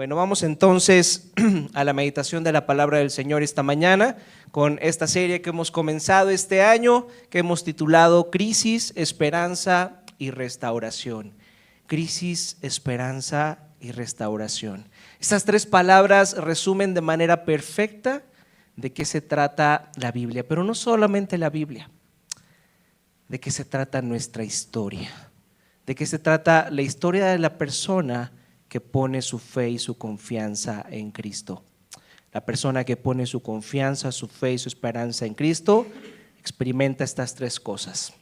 Bueno, vamos entonces a la meditación de la palabra del Señor esta mañana con esta serie que hemos comenzado este año, que hemos titulado Crisis, Esperanza y Restauración. Crisis, esperanza y restauración. Estas tres palabras resumen de manera perfecta de qué se trata la Biblia, pero no solamente la Biblia, de qué se trata nuestra historia, de qué se trata la historia de la persona que pone su fe y su confianza en Cristo. La persona que pone su confianza, su fe y su esperanza en Cristo experimenta estas tres cosas: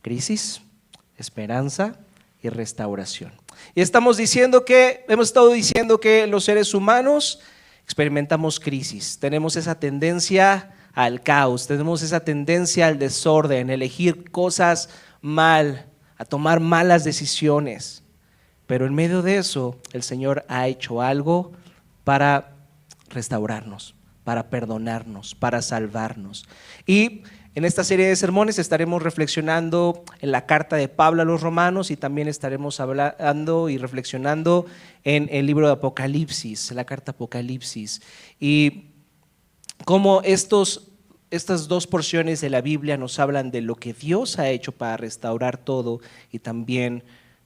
crisis, esperanza y restauración. Y hemos estado diciendo que los seres humanos experimentamos crisis, tenemos esa tendencia al caos, tenemos esa tendencia al desorden, a elegir cosas mal, a tomar malas decisiones. Pero en medio de eso, el Señor ha hecho algo para restaurarnos, para perdonarnos, para salvarnos. Y en esta serie de sermones estaremos reflexionando en la carta de Pablo a los Romanos y también estaremos hablando y reflexionando en el libro de Apocalipsis, la carta Apocalipsis. Y cómo estas dos porciones de la Biblia nos hablan de lo que Dios ha hecho para restaurar todo y también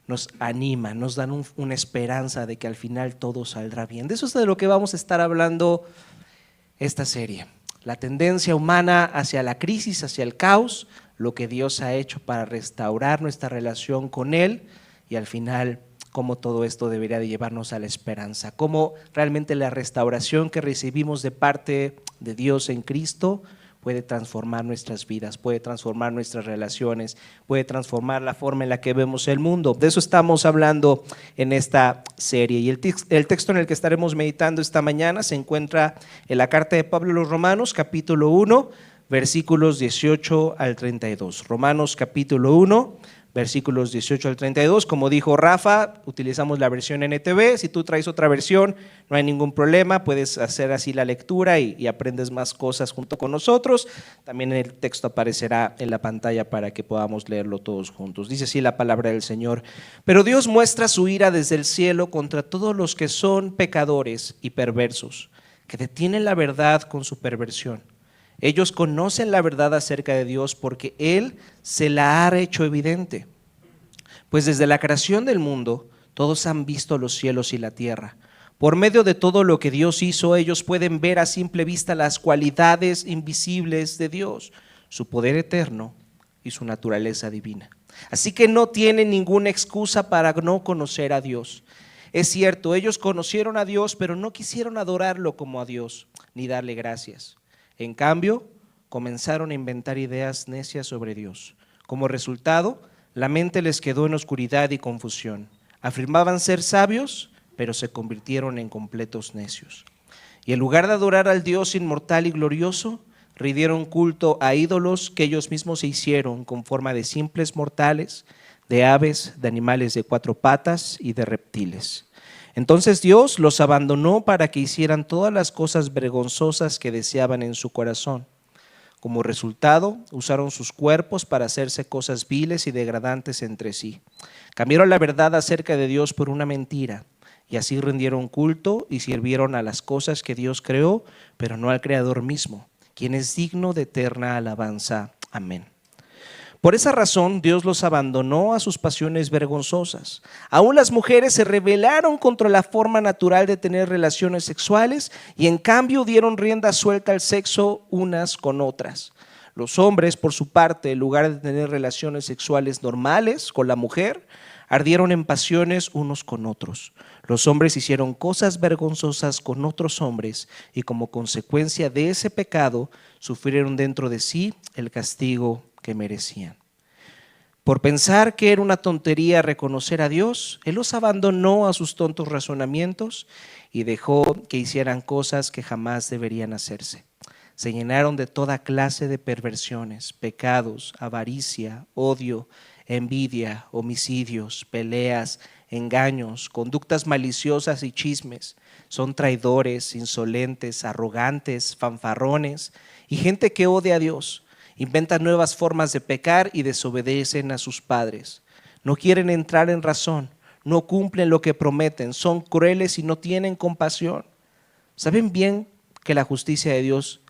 nos animan, nos dan una esperanza de que al final todo saldrá bien. De eso es de lo que vamos a estar hablando esta serie. La tendencia humana hacia la crisis, hacia el caos, lo que Dios ha hecho para restaurar nuestra relación con Él y al final cómo todo esto debería de llevarnos a la esperanza, cómo realmente la restauración que recibimos de parte de Dios en Cristo puede transformar nuestras vidas, puede transformar nuestras relaciones, puede transformar la forma en la que vemos el mundo. De eso estamos hablando en esta serie. Y el texto en el que estaremos meditando esta mañana se encuentra en la carta de Pablo a los Romanos, capítulo 1, versículos 18 al 32. Romanos capítulo 1, versículos 18 al 32. Como dijo Rafa, utilizamos la versión NTV. Si tú traes otra versión, no hay ningún problema, puedes hacer así la lectura y aprendes más cosas junto con nosotros. También el texto aparecerá en la pantalla para que podamos leerlo todos juntos. Dice así la palabra del Señor: pero Dios muestra su ira desde el cielo contra todos los que son pecadores y perversos, que detienen la verdad con su perversión. Ellos conocen la verdad acerca de Dios porque Él se la ha hecho evidente. Pues desde la creación del mundo, todos han visto los cielos y la tierra. Por medio de todo lo que Dios hizo, ellos pueden ver a simple vista las cualidades invisibles de Dios, su poder eterno y su naturaleza divina. Así que no tienen ninguna excusa para no conocer a Dios. Es cierto, ellos conocieron a Dios, pero no quisieron adorarlo como a Dios, ni darle gracias. En cambio, comenzaron a inventar ideas necias sobre Dios. Como resultado, la mente les quedó en oscuridad y confusión. Afirmaban ser sabios, pero se convirtieron en completos necios. Y en lugar de adorar al Dios inmortal y glorioso, rindieron culto a ídolos que ellos mismos se hicieron con forma de simples mortales, de aves, de animales de cuatro patas y de reptiles. Entonces Dios los abandonó para que hicieran todas las cosas vergonzosas que deseaban en su corazón. Como resultado, usaron sus cuerpos para hacerse cosas viles y degradantes entre sí. Cambiaron la verdad acerca de Dios por una mentira, y así rindieron culto y sirvieron a las cosas que Dios creó, pero no al Creador mismo, quien es digno de eterna alabanza. Amén. Por esa razón, Dios los abandonó a sus pasiones vergonzosas. Aún las mujeres se rebelaron contra la forma natural de tener relaciones sexuales y en cambio dieron rienda suelta al sexo unas con otras. Los hombres, por su parte, en lugar de tener relaciones sexuales normales con la mujer, ardieron en pasiones unos con otros. Los hombres hicieron cosas vergonzosas con otros hombres y como consecuencia de ese pecado sufrieron dentro de sí el castigo que merecían. Por pensar que era una tontería reconocer a Dios, Él los abandonó a sus tontos razonamientos y dejó que hicieran cosas que jamás deberían hacerse. Se llenaron de toda clase de perversiones, pecados, avaricia, odio, envidia, homicidios, peleas, engaños, conductas maliciosas y chismes. Son traidores, insolentes, arrogantes, fanfarrones y gente que odia a Dios. Inventan nuevas formas de pecar y desobedecen a sus padres. No quieren entrar en razón, no cumplen lo que prometen, son crueles y no tienen compasión. Saben bien que la justicia de Dios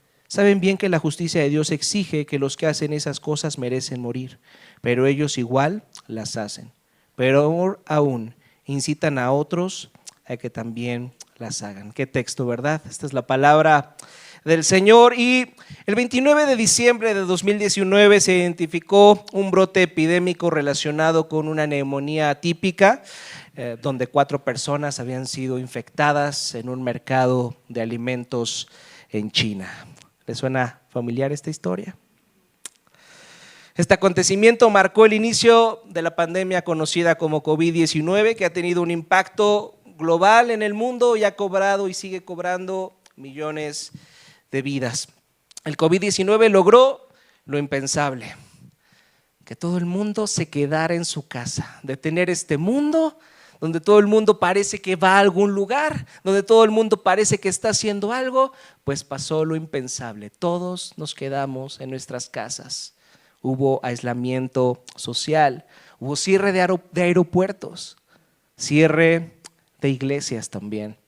exige que los que hacen esas cosas merecen morir, pero ellos igual las hacen. Pero aún incitan a otros a que también las hagan. Qué texto, ¿verdad? Esta es la palabra del Señor. Y el 29 de diciembre de 2019 se identificó un brote epidémico relacionado con una neumonía atípica, donde 4 personas habían sido infectadas en un mercado de alimentos en China. ¿Les suena familiar esta historia? Este acontecimiento marcó el inicio de la pandemia conocida como COVID-19, que ha tenido un impacto global en el mundo y ha cobrado y sigue cobrando millones de vidas. El COVID-19 logró lo impensable, que todo el mundo se quedara en su casa, detener este mundo donde todo el mundo parece que va a algún lugar, donde todo el mundo parece que está haciendo algo, pues pasó lo impensable. Todos nos quedamos en nuestras casas. Hubo aislamiento social, hubo cierre de aeropuertos, cierre de iglesias también,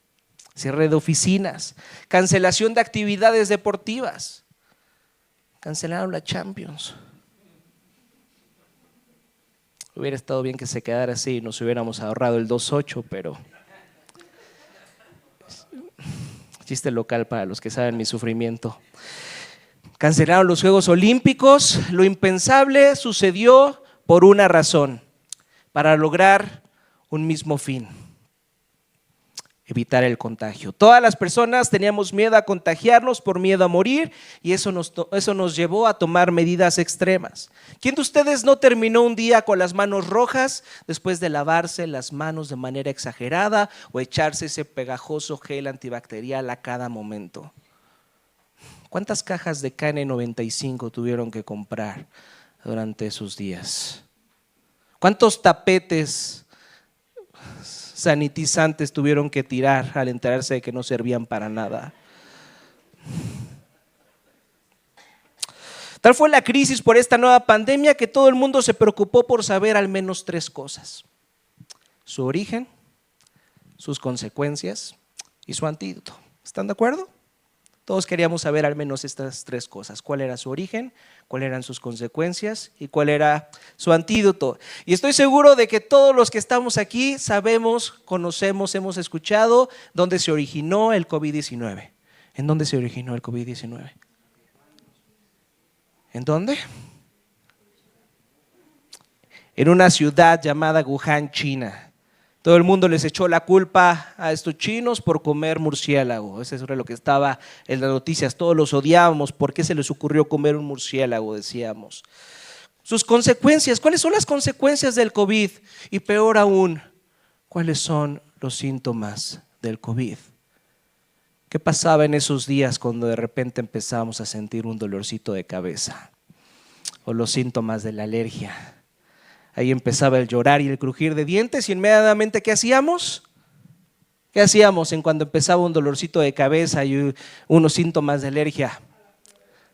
cierre de oficinas, cancelación de actividades deportivas, cancelaron la Champions. Hubiera estado bien que se quedara así y nos hubiéramos ahorrado el 2-8, pero chiste local para los que saben mi sufrimiento. Cancelaron los Juegos Olímpicos. Lo impensable sucedió por una razón, para lograr un mismo fin: evitar el contagio. Todas las personas teníamos miedo a contagiarnos por miedo a morir, y eso nos llevó a tomar medidas extremas. ¿Quién de ustedes no terminó un día con las manos rojas después de lavarse las manos de manera exagerada o echarse ese pegajoso gel antibacterial a cada momento? ¿Cuántas cajas de KN95 tuvieron que comprar durante esos días? ¿Cuántos tapetes sanitizantes tuvieron que tirar al enterarse de que no servían para nada? Tal fue la crisis por esta nueva pandemia que todo el mundo se preocupó por saber al menos 3 cosas: su origen, sus consecuencias y su antídoto. ¿Están de acuerdo? Todos queríamos saber al menos estas 3 cosas: cuál era su origen, cuáles eran sus consecuencias y cuál era su antídoto. Y estoy seguro de que todos los que estamos aquí sabemos, conocemos, hemos escuchado dónde se originó el COVID-19. ¿En dónde se originó el COVID-19? ¿En dónde? En una ciudad llamada Wuhan, China. Todo el mundo les echó la culpa a estos chinos por comer murciélago. Eso era lo que estaba en las noticias. Todos los odiábamos. ¿Por qué se les ocurrió comer un murciélago?, decíamos. Sus consecuencias. ¿Cuáles son las consecuencias del COVID? Y peor aún, ¿cuáles son los síntomas del COVID? ¿Qué pasaba en esos días cuando de repente empezábamos a sentir un dolorcito de cabeza? O los síntomas de la alergia. Ahí empezaba el llorar y el crujir de dientes, y inmediatamente ¿qué hacíamos? ¿Qué hacíamos en cuando empezaba un dolorcito de cabeza y unos síntomas de alergia?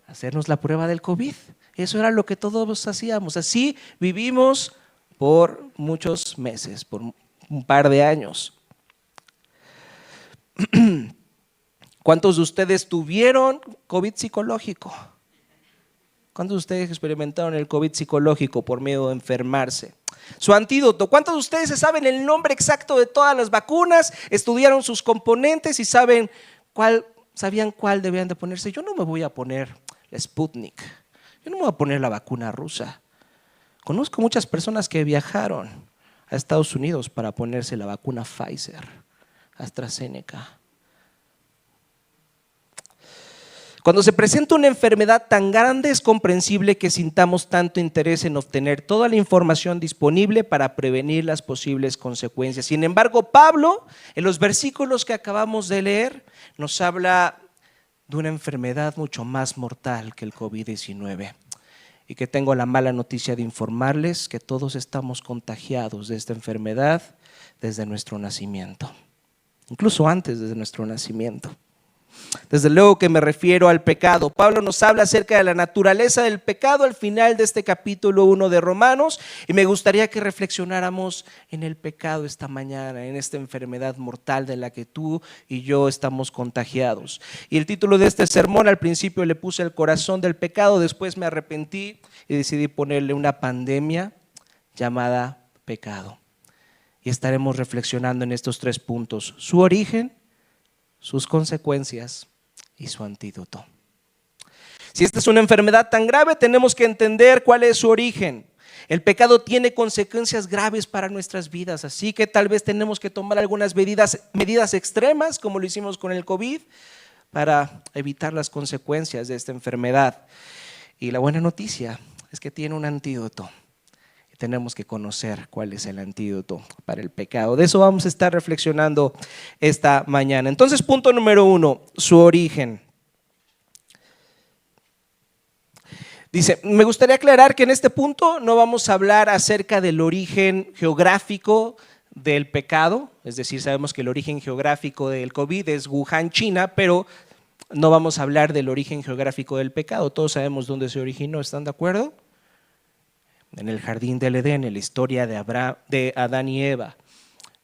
Hacernos la prueba del COVID. Eso era lo que todos hacíamos. Así vivimos por muchos meses, por un par de años. ¿Cuántos de ustedes tuvieron COVID psicológico? ¿Cuántos de ustedes experimentaron el COVID psicológico por miedo a enfermarse? Su antídoto. ¿Cuántos de ustedes se saben el nombre exacto de todas las vacunas? Estudiaron sus componentes y sabían cuál debían de ponerse. Yo no me voy a poner la Sputnik. Yo no me voy a poner la vacuna rusa. Conozco muchas personas que viajaron a Estados Unidos para ponerse la vacuna Pfizer, AstraZeneca. Cuando se presenta una enfermedad tan grande, es comprensible que sintamos tanto interés en obtener toda la información disponible para prevenir las posibles consecuencias. Sin embargo, Pablo, en los versículos que acabamos de leer, nos habla de una enfermedad mucho más mortal que el COVID-19. Y que tengo la mala noticia de informarles que todos estamos contagiados de esta enfermedad desde nuestro nacimiento, incluso antes de nuestro nacimiento. Desde luego que me refiero al pecado. Pablo nos habla acerca de la naturaleza del pecado al final de este capítulo 1 de Romanos, y me gustaría que reflexionáramos en el pecado esta mañana, en esta enfermedad mortal de la que tú y yo estamos contagiados. Y el título de este sermón, al principio le puse el corazón del pecado, después me arrepentí y decidí ponerle una pandemia llamada pecado. Y estaremos reflexionando en estos 3 puntos: su origen, sus consecuencias y su antídoto. Si esta es una enfermedad tan grave, tenemos que entender cuál es su origen. El pecado tiene consecuencias graves para nuestras vidas, así que tal vez tenemos que tomar algunas medidas extremas, como lo hicimos con el COVID, para evitar las consecuencias de esta enfermedad. Y la buena noticia es que tiene un antídoto. Tenemos que conocer cuál es el antídoto para el pecado. De eso vamos a estar reflexionando esta mañana. Entonces, punto número 1, su origen. Dice, me gustaría aclarar que en este punto no vamos a hablar acerca del origen geográfico del pecado, es decir, sabemos que el origen geográfico del COVID es Wuhan, China, pero no vamos a hablar del origen geográfico del pecado. Todos sabemos dónde se originó, ¿están de acuerdo? En el jardín del Edén, en la historia de Adán y Eva.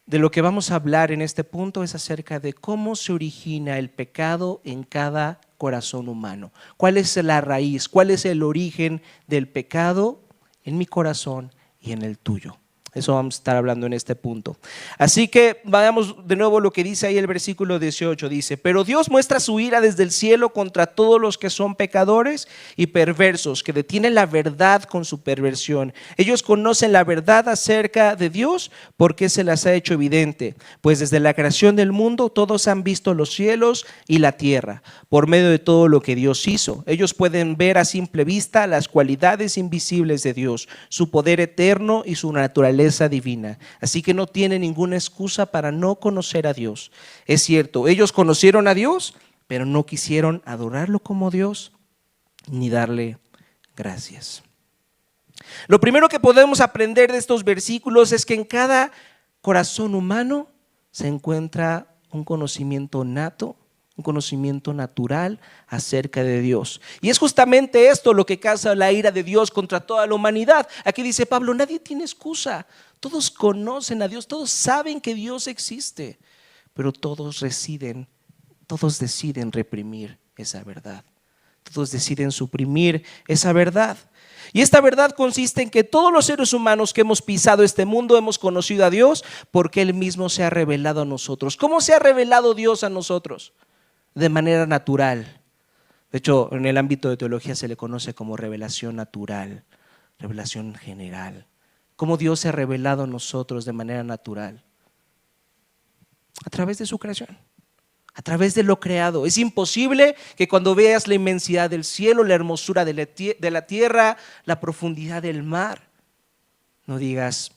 De lo que vamos a hablar en este punto es acerca de cómo se origina el pecado en cada corazón humano. ¿Cuál es la raíz? ¿Cuál es el origen del pecado en mi corazón y en el tuyo? Eso vamos a estar hablando en este punto. Así que vayamos de nuevo a lo que dice ahí el versículo 18. Dice, pero Dios muestra su ira desde el cielo contra todos los que son pecadores y perversos, que detienen la verdad con su perversión. Ellos conocen la verdad acerca de Dios porque se las ha hecho evidente. Pues desde la creación del mundo todos han visto los cielos y la tierra, por medio de todo lo que Dios hizo. Ellos pueden ver a simple vista las cualidades invisibles de Dios, su poder eterno y su naturaleza divina, así que no tiene ninguna excusa para no conocer a Dios. Es cierto, ellos conocieron a Dios, pero no quisieron adorarlo como Dios ni darle gracias. Lo primero que podemos aprender de estos versículos es que en cada corazón humano se encuentra un conocimiento nato, un conocimiento natural acerca de Dios. Y es justamente esto lo que causa la ira de Dios contra toda la humanidad. Aquí dice Pablo, nadie tiene excusa. Todos conocen a Dios, todos saben que Dios existe, pero todos deciden reprimir esa verdad. Todos deciden suprimir esa verdad. Y esta verdad consiste en que todos los seres humanos que hemos pisado este mundo hemos conocido a Dios porque Él mismo se ha revelado a nosotros. ¿Cómo se ha revelado Dios a nosotros? De manera natural. De hecho, en el ámbito de teología se le conoce como revelación natural, revelación general. ¿Cómo Dios se ha revelado a nosotros de manera natural? A través de su creación, a través de lo creado. Es imposible que cuando veas la inmensidad del cielo, la hermosura de la tierra, la profundidad del mar, no digas,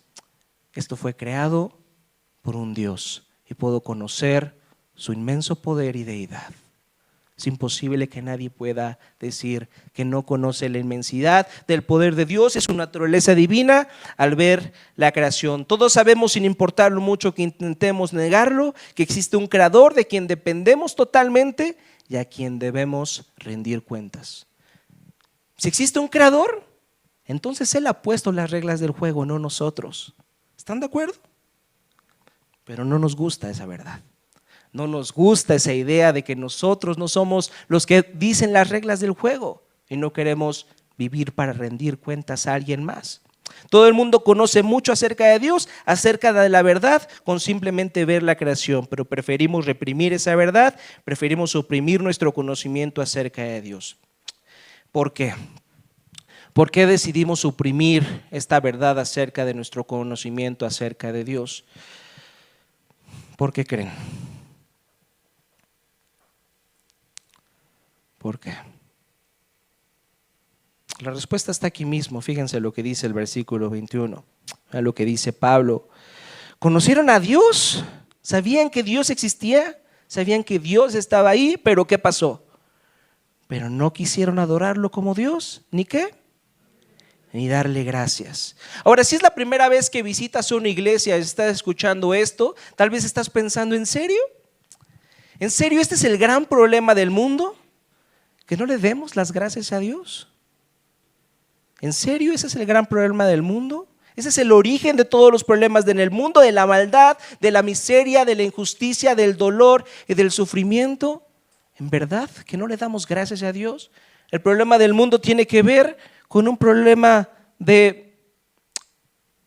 esto fue creado por un Dios y puedo conocer su inmenso poder y deidad. Es imposible que nadie pueda decir que no conoce la inmensidad del poder de Dios y su naturaleza divina al ver la creación. Todos sabemos, sin importar lo mucho que intentemos negarlo, que existe un creador de quien dependemos totalmente y a quien debemos rendir cuentas. Si existe un creador, entonces Él ha puesto las reglas del juego, no nosotros. ¿Están de acuerdo? Pero no nos gusta esa verdad. No nos gusta esa idea de que nosotros no somos los que dicen las reglas del juego y no queremos vivir para rendir cuentas a alguien más. Todo el mundo conoce mucho acerca de Dios, acerca de la verdad, con simplemente ver la creación, pero preferimos reprimir esa verdad, preferimos suprimir nuestro conocimiento acerca de Dios. ¿Por qué? ¿Por qué decidimos suprimir esta verdad acerca de nuestro conocimiento acerca de Dios? ¿Por qué creen? ¿Por qué? La respuesta está aquí mismo. Fíjense lo que dice el versículo 21. A lo que dice Pablo. ¿Conocieron a Dios? ¿Sabían que Dios existía? ¿Sabían que Dios estaba ahí? ¿Pero qué pasó? Pero no quisieron adorarlo como Dios. ¿Ni qué? Ni darle gracias. Ahora, si es la primera vez que visitas una iglesia y estás escuchando esto, tal vez estás pensando, ¿en serio? ¿En serio este es el gran problema del mundo? ¿Que no le demos las gracias a Dios? ¿En serio ese es el gran problema del mundo? Ese es el origen de todos los problemas en el mundo, de la maldad, de la miseria, de la injusticia, del dolor y del sufrimiento. ¿En verdad que no le damos gracias a Dios? El problema del mundo tiene que ver con un problema de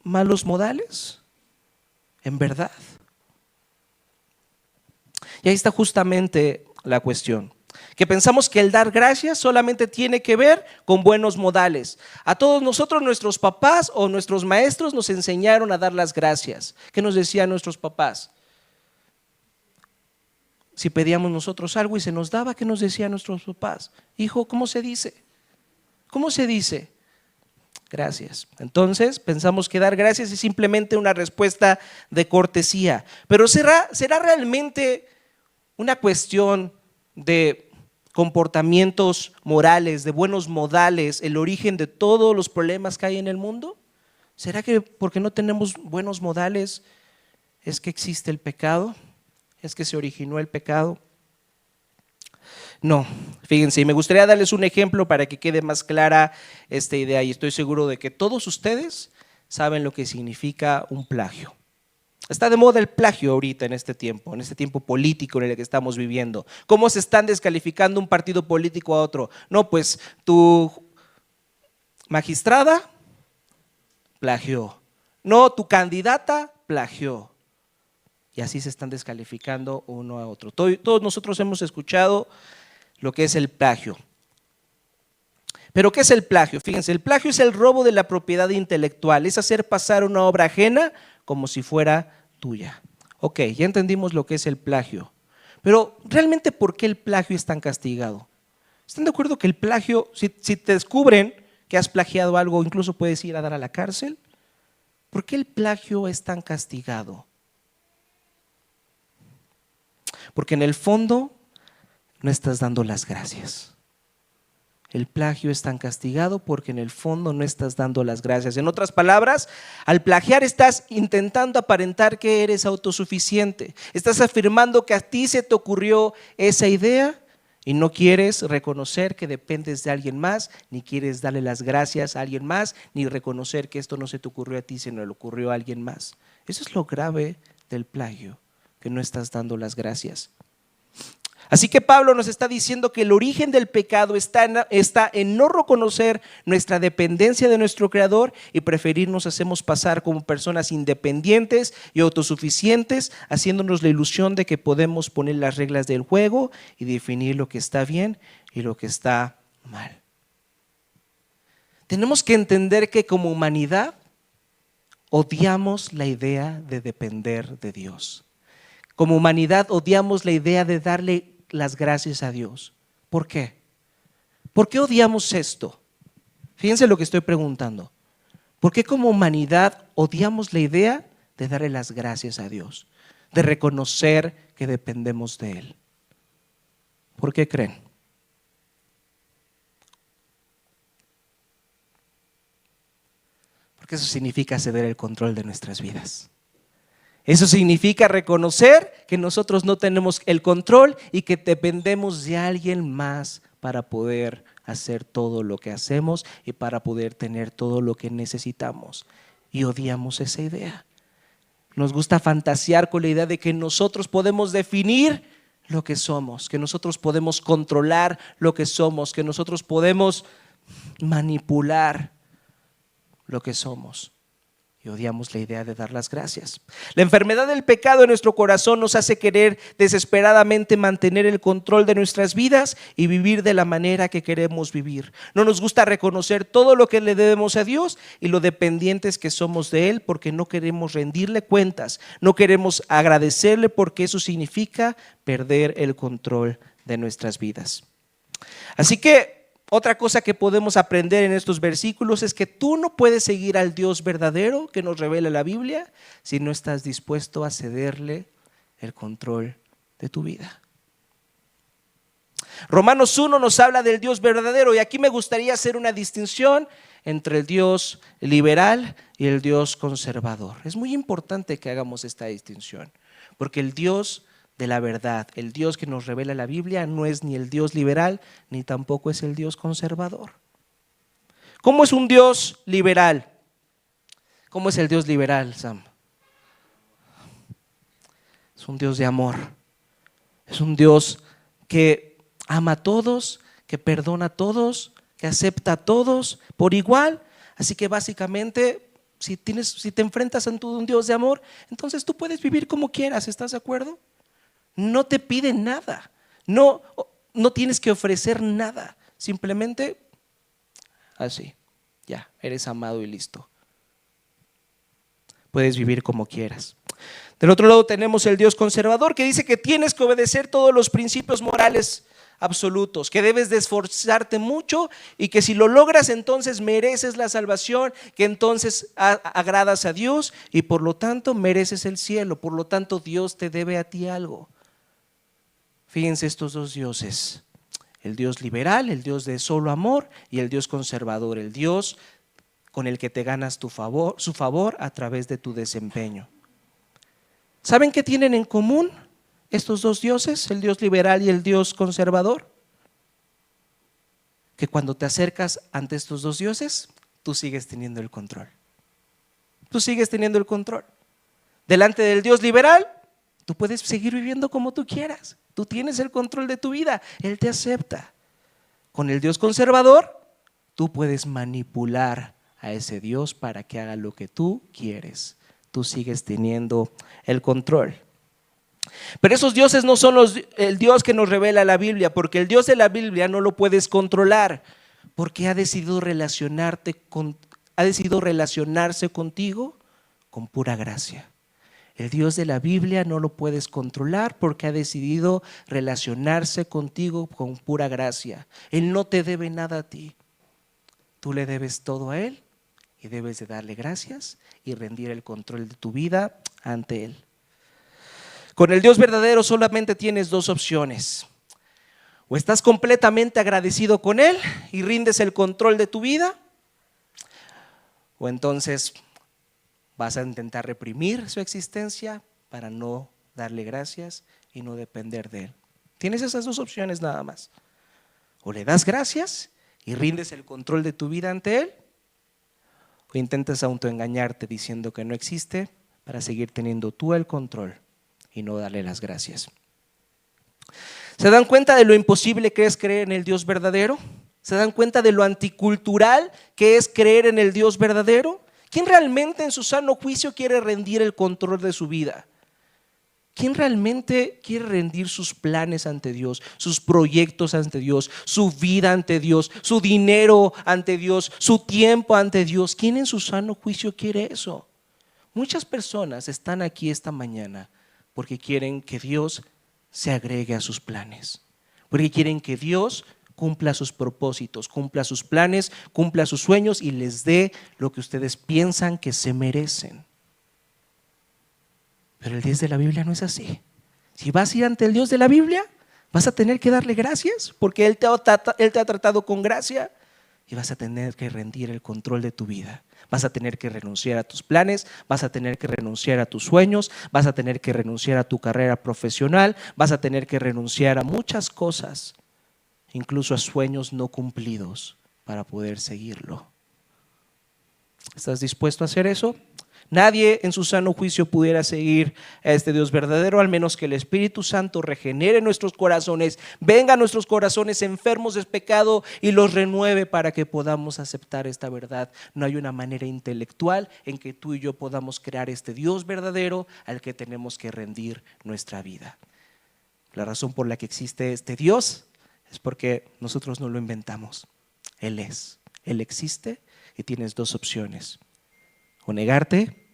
malos modales. ¿En verdad? Y ahí está justamente la cuestión. Que pensamos que el dar gracias solamente tiene que ver con buenos modales. A todos nosotros, nuestros papás o nuestros maestros nos enseñaron a dar las gracias. ¿Qué nos decían nuestros papás? Si pedíamos nosotros algo y se nos daba, ¿qué nos decían nuestros papás? Hijo, ¿cómo se dice? ¿Cómo se dice? Gracias. Entonces pensamos que dar gracias es simplemente una respuesta de cortesía. Pero ¿será realmente una cuestión de comportamientos morales, de buenos modales, el origen de todos los problemas que hay en el mundo? ¿Será que porque no tenemos buenos modales es que existe el pecado? ¿Es que se originó el pecado? No, fíjense, y me gustaría darles un ejemplo para que quede más clara esta idea, y estoy seguro de que todos ustedes saben lo que significa un plagio. Está de moda el plagio ahorita en este tiempo político en el que estamos viviendo. ¿Cómo se están descalificando un partido político a otro? No, pues tu magistrada plagió. No, tu candidata plagió. Y así se están descalificando uno a otro. Todos nosotros hemos escuchado lo que es el plagio. ¿Pero qué es el plagio? Fíjense, el plagio es el robo de la propiedad intelectual, es hacer pasar una obra ajena como si fuera tuya. Ok, ya entendimos lo que es el plagio. Pero ¿realmente por qué el plagio es tan castigado? ¿Están de acuerdo que el plagio, si te descubren que has plagiado algo, incluso puedes ir a dar a la cárcel? ¿Por qué el plagio es tan castigado? Porque en el fondo no estás dando las gracias. El plagio es tan castigado porque en el fondo no estás dando las gracias. En otras palabras, al plagiar estás intentando aparentar que eres autosuficiente. Estás afirmando que a ti se te ocurrió esa idea y no quieres reconocer que dependes de alguien más, ni quieres darle las gracias a alguien más, ni reconocer que esto no se te ocurrió a ti, sino le ocurrió a alguien más. Eso es lo grave del plagio, que no estás dando las gracias. Así que Pablo nos está diciendo que el origen del pecado está en no reconocer nuestra dependencia de nuestro Creador y preferirnos hacemos pasar como personas independientes y autosuficientes, haciéndonos la ilusión de que podemos poner las reglas del juego y definir lo que está bien y lo que está mal. Tenemos que entender que como humanidad odiamos la idea de depender de Dios. Como humanidad odiamos la idea de darle las gracias a Dios. ¿Por qué? ¿Por qué odiamos esto? Fíjense lo que estoy preguntando. ¿Por qué como humanidad odiamos la idea de darle las gracias a Dios? De reconocer que dependemos de Él. ¿Por qué creen? Porque eso significa ceder el control de nuestras vidas. Eso significa reconocer que nosotros no tenemos el control y que dependemos de alguien más para poder hacer todo lo que hacemos y para poder tener todo lo que necesitamos. Y odiamos esa idea. Nos gusta fantasear con la idea de que nosotros podemos definir lo que somos, que nosotros podemos controlar lo que somos, que nosotros podemos manipular lo que somos. Y odiamos la idea de dar las gracias. La enfermedad del pecado en nuestro corazón nos hace querer desesperadamente mantener el control de nuestras vidas y vivir de la manera que queremos vivir. No nos gusta reconocer todo lo que le debemos a Dios y lo dependientes que somos de Él, porque no queremos rendirle cuentas, no queremos agradecerle, porque eso significa perder el control de nuestras vidas. Así que otra cosa que podemos aprender en estos versículos es que tú no puedes seguir al Dios verdadero que nos revela la Biblia si no estás dispuesto a cederle el control de tu vida. Romanos 1 nos habla del Dios verdadero, y aquí me gustaría hacer una distinción entre el Dios liberal y el Dios conservador. Es muy importante que hagamos esta distinción, porque el Dios de la verdad. El Dios que nos revela la Biblia no es ni el Dios liberal, ni tampoco es el Dios conservador. ¿Cómo es un Dios liberal? ¿Cómo es el Dios liberal, Sam? Es un Dios de amor. Es un Dios que ama a todos, que perdona a todos, que acepta a todos por igual. Así que básicamente, si te enfrentas ante un Dios de amor, entonces tú puedes vivir como quieras, ¿estás de acuerdo? No te pide nada, no tienes que ofrecer nada, simplemente así, ya, eres amado y listo. Puedes vivir como quieras. Del otro lado tenemos el Dios conservador, que dice que tienes que obedecer todos los principios morales absolutos, que debes de esforzarte mucho y que si lo logras entonces mereces la salvación, que entonces agradas a Dios y por lo tanto mereces el cielo, por lo tanto Dios te debe a ti algo. Fíjense estos dos dioses, el Dios liberal, el Dios de solo amor, y el Dios conservador, el Dios con el que te ganas su favor a través de tu desempeño. ¿Saben qué tienen en común estos dos dioses, el Dios liberal y el Dios conservador? Que cuando te acercas ante estos dos dioses, tú sigues teniendo el control. Tú sigues teniendo el control. Delante del Dios liberal, tú puedes seguir viviendo como tú quieras. Tú tienes el control de tu vida, Él te acepta. Con el Dios conservador, tú puedes manipular a ese Dios para que haga lo que tú quieres. Tú sigues teniendo el control. Pero esos dioses no son el Dios que nos revela la Biblia, porque el Dios de la Biblia no lo puedes controlar, porque ha decidido relacionarse contigo con pura gracia. El Dios de la Biblia no lo puedes controlar porque ha decidido relacionarse contigo con pura gracia. Él no te debe nada a ti. Tú le debes todo a Él y debes de darle gracias y rendir el control de tu vida ante Él. Con el Dios verdadero solamente tienes dos opciones. O estás completamente agradecido con Él y rindes el control de tu vida, o entonces vas a intentar reprimir su existencia para no darle gracias y no depender de Él. Tienes esas dos opciones nada más. O le das gracias y rindes el control de tu vida ante Él, o intentas autoengañarte diciendo que no existe para seguir teniendo tú el control y no darle las gracias. ¿Se dan cuenta de lo imposible que es creer en el Dios verdadero? ¿Se dan cuenta de lo anticultural que es creer en el Dios verdadero? ¿Quién realmente en su sano juicio quiere rendir el control de su vida? ¿Quién realmente quiere rendir sus planes ante Dios, sus proyectos ante Dios, su vida ante Dios, su dinero ante Dios, su tiempo ante Dios? ¿Quién en su sano juicio quiere eso? Muchas personas están aquí esta mañana porque quieren que Dios se agregue a sus planes, porque quieren que Dios cumpla sus propósitos, cumpla sus planes, cumpla sus sueños y les dé lo que ustedes piensan que se merecen. Pero el Dios de la Biblia no es así. Si vas a ir ante el Dios de la Biblia, vas a tener que darle gracias porque Él te ha tratado con gracia y vas a tener que rendir el control de tu vida. Vas a tener que renunciar a tus planes, vas a tener que renunciar a tus sueños, vas a tener que renunciar a tu carrera profesional, vas a tener que renunciar a muchas cosas, incluso a sueños no cumplidos para poder seguirlo. ¿Estás dispuesto a hacer eso? Nadie en su sano juicio pudiera seguir a este Dios verdadero, al menos que el Espíritu Santo regenere nuestros corazones, venga a nuestros corazones enfermos de pecado y los renueve para que podamos aceptar esta verdad. No hay una manera intelectual en que tú y yo podamos crear este Dios verdadero al que tenemos que rendir nuestra vida. La razón por la que existe este Dios es porque nosotros no lo inventamos. Él existe y tienes dos opciones: o negarte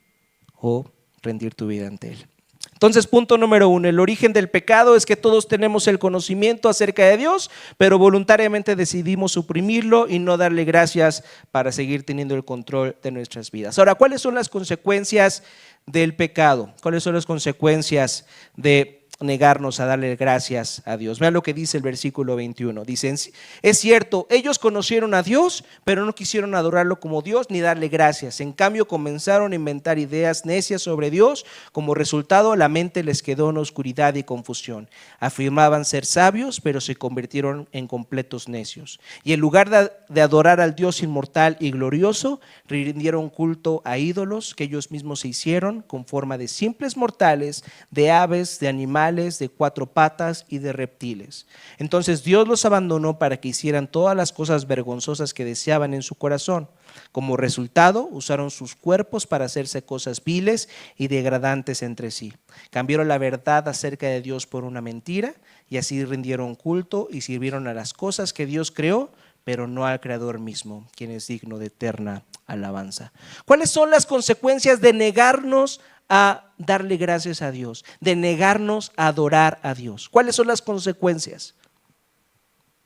o rendir tu vida ante Él. Entonces, punto número 1, el origen del pecado es que todos tenemos el conocimiento acerca de Dios, pero voluntariamente decidimos suprimirlo y no darle gracias para seguir teniendo el control de nuestras vidas. Ahora, ¿cuáles son las consecuencias del pecado? ¿Cuáles son las consecuencias de negarnos a darle gracias a Dios. Vean lo que dice el versículo 21. Dicen, es cierto, ellos conocieron a Dios, pero no quisieron adorarlo como Dios ni darle gracias. En cambio, comenzaron a inventar ideas necias sobre Dios. Como resultado, la mente les quedó en oscuridad y confusión. Afirmaban ser sabios, pero se convirtieron en completos necios. Y en lugar de adorar al Dios inmortal y glorioso, rindieron culto a ídolos que ellos mismos se hicieron con forma de simples mortales, de aves, de animales, de cuatro patas y de reptiles. Entonces Dios los abandonó para que hicieran todas las cosas vergonzosas que deseaban en su corazón. Como resultado, usaron sus cuerpos para hacerse cosas viles y degradantes entre sí. Cambiaron la verdad acerca de Dios por una mentira y así rindieron culto y sirvieron a las cosas que Dios creó, pero no al Creador mismo, quien es digno de eterna alabanza. ¿Cuáles son las consecuencias de negarnos a darle gracias a Dios, de negarnos a adorar a Dios? ¿Cuáles son las consecuencias?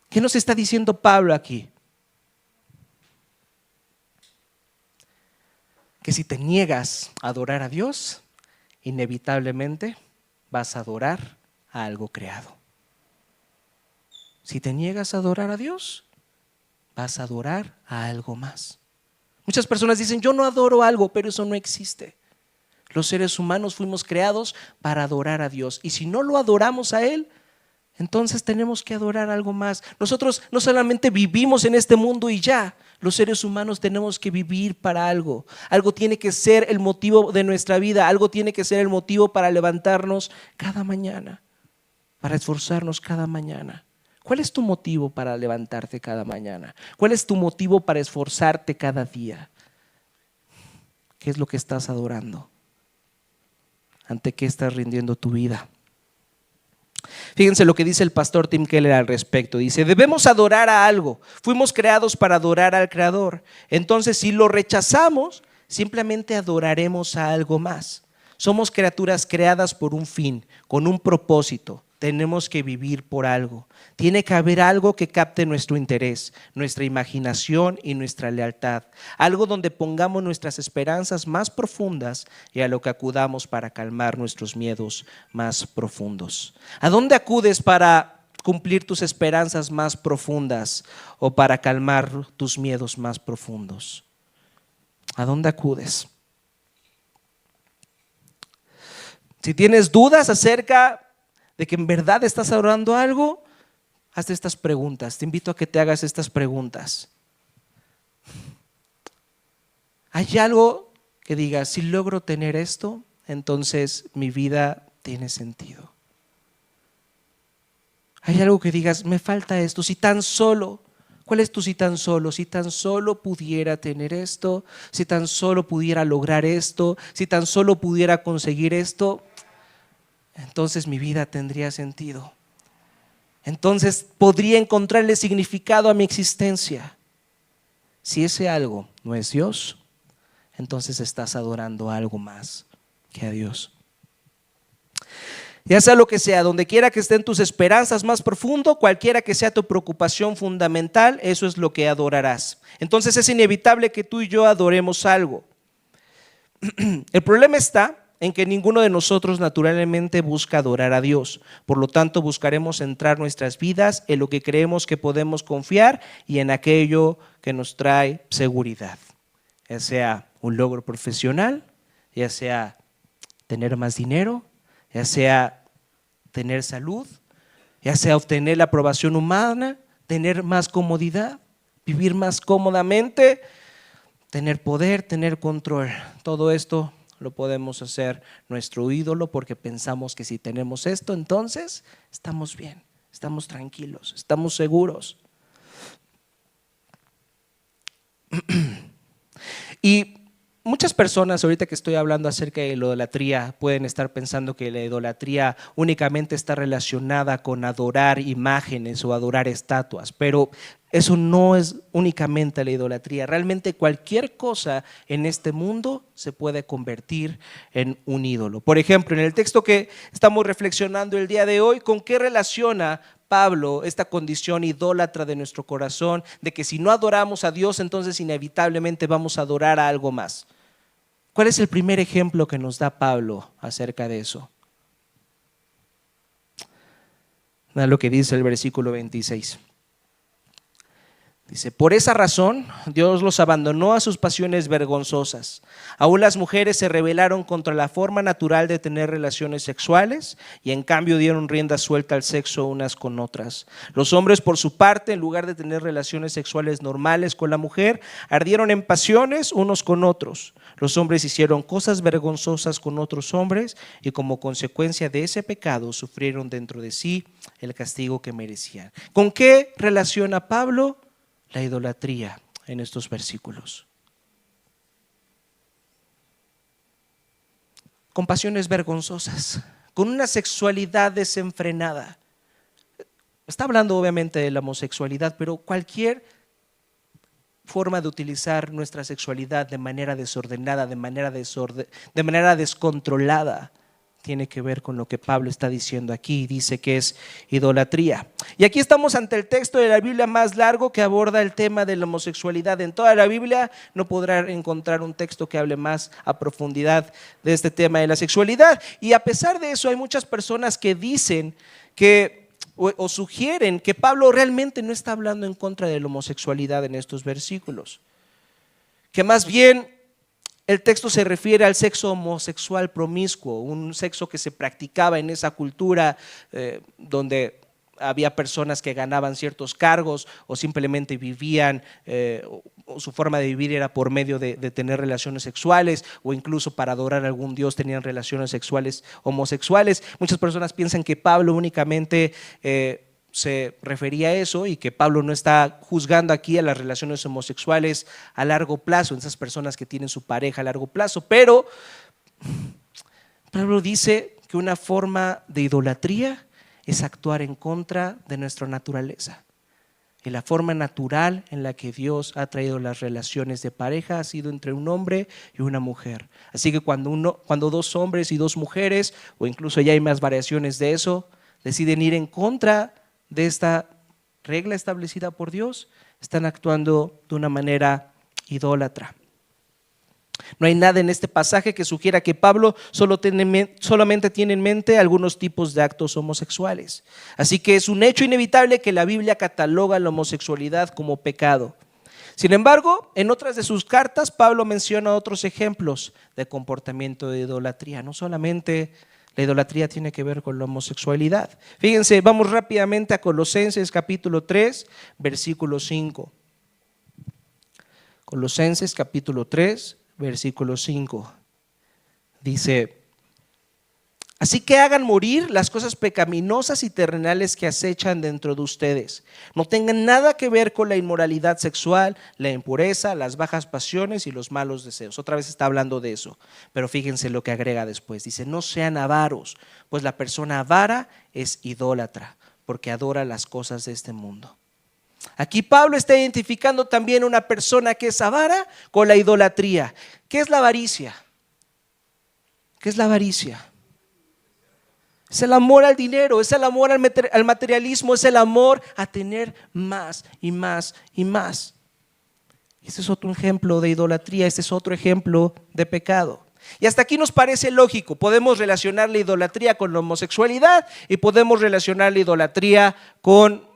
¿Qué nos está diciendo Pablo aquí? Que si te niegas a adorar a Dios, inevitablemente vas a adorar a algo creado. Si te niegas a adorar a Dios, vas a adorar a algo más. Muchas personas dicen, yo no adoro algo, pero eso no existe. Los seres humanos fuimos creados para adorar a Dios. Y si no lo adoramos a Él, entonces tenemos que adorar algo más. Nosotros no solamente vivimos en este mundo y ya. Los seres humanos tenemos que vivir para algo. Algo tiene que ser el motivo de nuestra vida. Algo tiene que ser el motivo para levantarnos cada mañana, para esforzarnos cada mañana. ¿Cuál es tu motivo para levantarte cada mañana? ¿Cuál es tu motivo para esforzarte cada día? ¿Qué es lo que estás adorando? ¿Ante qué estás rindiendo tu vida? Fíjense lo que dice el pastor Tim Keller al respecto. Dice, debemos adorar a algo. Fuimos creados para adorar al Creador. Entonces, si lo rechazamos, simplemente adoraremos a algo más. Somos criaturas creadas por un fin, con un propósito. Tenemos que vivir por algo. Tiene que haber algo que capte nuestro interés, nuestra imaginación y nuestra lealtad. Algo donde pongamos nuestras esperanzas más profundas y a lo que acudamos para calmar nuestros miedos más profundos. ¿A dónde acudes para cumplir tus esperanzas más profundas o para calmar tus miedos más profundos? ¿A dónde acudes? Si tienes dudas acerca de que en verdad estás adorando algo, hazte estas preguntas. Te invito a que te hagas estas preguntas. ¿Hay algo que digas, si logro tener esto, entonces mi vida tiene sentido? ¿Hay algo que digas, me falta esto? Si tan solo, ¿cuál es tu si tan solo? Si tan solo pudiera tener esto, si tan solo pudiera lograr esto, si tan solo pudiera conseguir esto, entonces mi vida tendría sentido. Entonces podría encontrarle significado a mi existencia. Si ese algo no es Dios, entonces estás adorando a algo más que a Dios. Ya sea lo que sea, donde quiera que estén tus esperanzas más profundo, cualquiera que sea tu preocupación fundamental, eso es lo que adorarás. Entonces es inevitable que tú y yo adoremos algo. El problema está en que ninguno de nosotros naturalmente busca adorar a Dios. Por lo tanto, buscaremos centrar nuestras vidas en lo que creemos que podemos confiar y en aquello que nos trae seguridad. Ya sea un logro profesional, ya sea tener más dinero, ya sea tener salud, ya sea obtener la aprobación humana, tener más comodidad, vivir más cómodamente, tener poder, tener control. Todo esto lo podemos hacer nuestro ídolo porque pensamos que si tenemos esto, entonces estamos bien, estamos tranquilos, estamos seguros. Y muchas personas, ahorita que estoy hablando acerca de la idolatría, pueden estar pensando que la idolatría únicamente está relacionada con adorar imágenes o adorar estatuas, pero eso no es únicamente la idolatría. Realmente cualquier cosa en este mundo se puede convertir en un ídolo. Por ejemplo, en el texto que estamos reflexionando el día de hoy, ¿con qué relaciona Pablo esta condición idólatra de nuestro corazón, de que si no adoramos a Dios, entonces inevitablemente vamos a adorar a algo más? ¿Cuál es el primer ejemplo que nos da Pablo acerca de eso? Mira lo que dice el versículo 26. Dice, por esa razón Dios los abandonó a sus pasiones vergonzosas. Aún las mujeres se rebelaron contra la forma natural de tener relaciones sexuales y en cambio dieron rienda suelta al sexo unas con otras. Los hombres, por su parte, en lugar de tener relaciones sexuales normales con la mujer, ardieron en pasiones unos con otros. Los hombres hicieron cosas vergonzosas con otros hombres y como consecuencia de ese pecado sufrieron dentro de sí el castigo que merecían. ¿Con qué relaciona Pablo la idolatría en estos versículos? Con pasiones vergonzosas, con una sexualidad desenfrenada. Está hablando obviamente de la homosexualidad, pero cualquier forma de utilizar nuestra sexualidad de manera desordenada, de manera descontrolada, tiene que ver con lo que Pablo está diciendo aquí. Dice que es idolatría. Y aquí estamos ante el texto de la Biblia más largo que aborda el tema de la homosexualidad. En toda la Biblia no podrá encontrar un texto que hable más a profundidad de este tema de la sexualidad. Y a pesar de eso, hay muchas personas que dicen que o sugieren que Pablo realmente no está hablando en contra de la homosexualidad en estos versículos, que más bien el texto se refiere al sexo homosexual promiscuo, un sexo que se practicaba en esa cultura donde había personas que ganaban ciertos cargos o simplemente vivían, o su forma de vivir era por medio de tener relaciones sexuales, o incluso para adorar a algún dios tenían relaciones sexuales homosexuales. Muchas personas piensan que Pablo únicamente se refería a eso y que Pablo no está juzgando aquí a las relaciones homosexuales a largo plazo, en esas personas que tienen su pareja a largo plazo, pero Pablo dice que una forma de idolatría es actuar en contra de nuestra naturaleza. Y la forma natural en la que Dios ha traído las relaciones de pareja ha sido entre un hombre y una mujer. Así que cuando dos hombres y dos mujeres, o incluso ya hay más variaciones de eso, deciden ir en contra de esta regla establecida por Dios, están actuando de una manera idólatra. No hay nada en este pasaje que sugiera que Pablo solamente tiene en mente algunos tipos de actos homosexuales. Así que es un hecho inevitable que la Biblia cataloga la homosexualidad como pecado. Sin embargo, en otras de sus cartas, Pablo menciona otros ejemplos de comportamiento de idolatría. No solamente la idolatría tiene que ver con la homosexualidad. Fíjense, vamos rápidamente a Colosenses capítulo 3, versículo 5. Colosenses capítulo 3, versículo 5. Dice, así que hagan morir las cosas pecaminosas y terrenales que acechan dentro de ustedes. No tengan nada que ver con la inmoralidad sexual, la impureza, las bajas pasiones y los malos deseos. Otra vez está hablando de eso, pero fíjense lo que agrega después. Dice, no sean avaros, pues la persona avara es idólatra, porque adora las cosas de este mundo. Aquí Pablo está identificando también una persona que es avara con la idolatría. ¿Qué es la avaricia? ¿Qué es la avaricia? Es el amor al dinero, es el amor al materialismo, es el amor a tener más y más y más. Este es otro ejemplo de idolatría, este es otro ejemplo de pecado. Y hasta aquí nos parece lógico, podemos relacionar la idolatría con la homosexualidad y podemos relacionar la idolatría con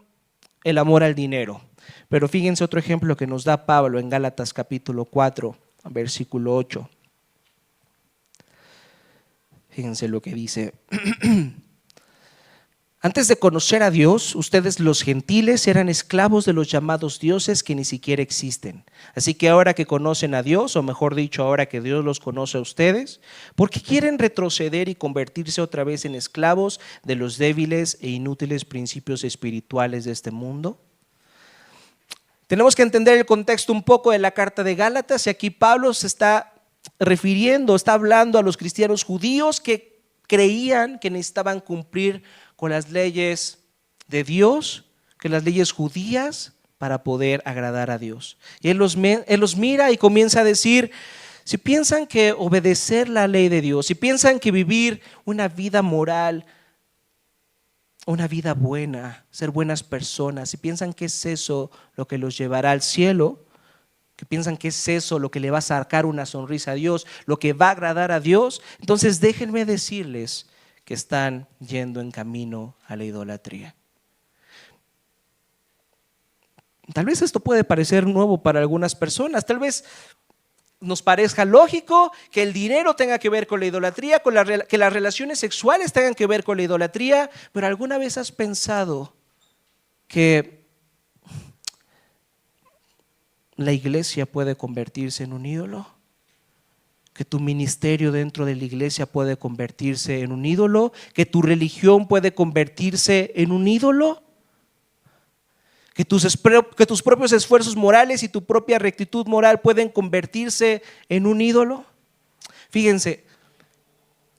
el amor al dinero. Pero fíjense otro ejemplo que nos da Pablo en Gálatas capítulo 4, versículo 8. Fíjense lo que dice. Antes de conocer a Dios, ustedes los gentiles eran esclavos de los llamados dioses que ni siquiera existen. Así que ahora que conocen a Dios, o mejor dicho, ahora que Dios los conoce a ustedes, ¿por qué quieren retroceder y convertirse otra vez en esclavos de los débiles e inútiles principios espirituales de este mundo? Tenemos que entender el contexto un poco de la carta de Gálatas, y aquí Pablo se está refiriendo, está hablando a los cristianos judíos que creían que necesitaban cumplir con las leyes de Dios, que las leyes judías, para poder agradar a Dios. Y él los mira y comienza a decir, si piensan que obedecer la ley de Dios, si piensan que vivir una vida moral, una vida buena, ser buenas personas, si piensan que es eso lo que los llevará al cielo, que piensan que es eso lo que le va a sacar una sonrisa a Dios, lo que va a agradar a Dios, entonces déjenme decirles que están yendo en camino a la idolatría. Tal vez esto puede parecer nuevo para algunas personas, tal vez nos parezca lógico que el dinero tenga que ver con la idolatría, que las relaciones sexuales tengan que ver con la idolatría, pero ¿alguna vez has pensado que la iglesia puede convertirse en un ídolo? ¿Que tu ministerio dentro de la iglesia puede convertirse en un ídolo? ¿Que tu religión puede convertirse en un ídolo? ¿Que tus propios esfuerzos morales y tu propia rectitud moral pueden convertirse en un ídolo? Fíjense,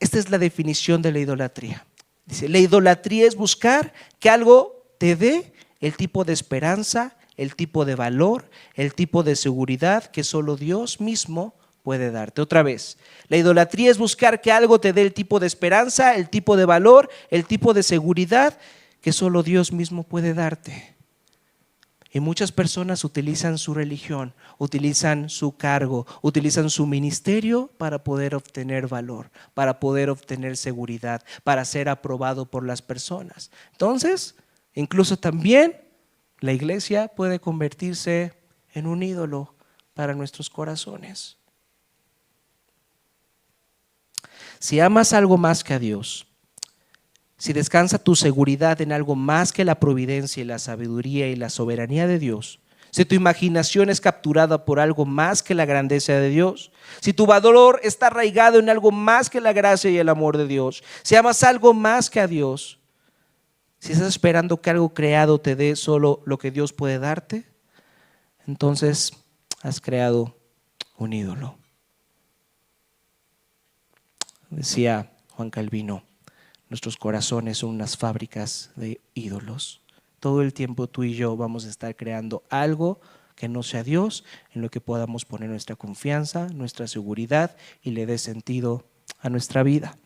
esta es la definición de la idolatría. Dice, la idolatría es buscar que algo te dé el tipo de esperanza, el tipo de valor, el tipo de seguridad que solo Dios mismo puede darte. Otra vez, la idolatría es buscar que algo te dé el tipo de esperanza, el tipo de valor, el tipo de seguridad que solo Dios mismo puede darte. Y muchas personas utilizan su religión, utilizan su cargo, utilizan su ministerio para poder obtener valor, para poder obtener seguridad, para ser aprobado por las personas. Entonces, incluso también la iglesia puede convertirse en un ídolo para nuestros corazones. Si amas algo más que a Dios, si descansa tu seguridad en algo más que la providencia y la sabiduría y la soberanía de Dios, si tu imaginación es capturada por algo más que la grandeza de Dios, si tu valor está arraigado en algo más que la gracia y el amor de Dios, si amas algo más que a Dios, si estás esperando que algo creado te dé solo lo que Dios puede darte, entonces has creado un ídolo. Decía Juan Calvino, nuestros corazones son unas fábricas de ídolos. Todo el tiempo tú y yo vamos a estar creando algo que no sea Dios, en lo que podamos poner nuestra confianza, nuestra seguridad y le dé sentido a nuestra vida.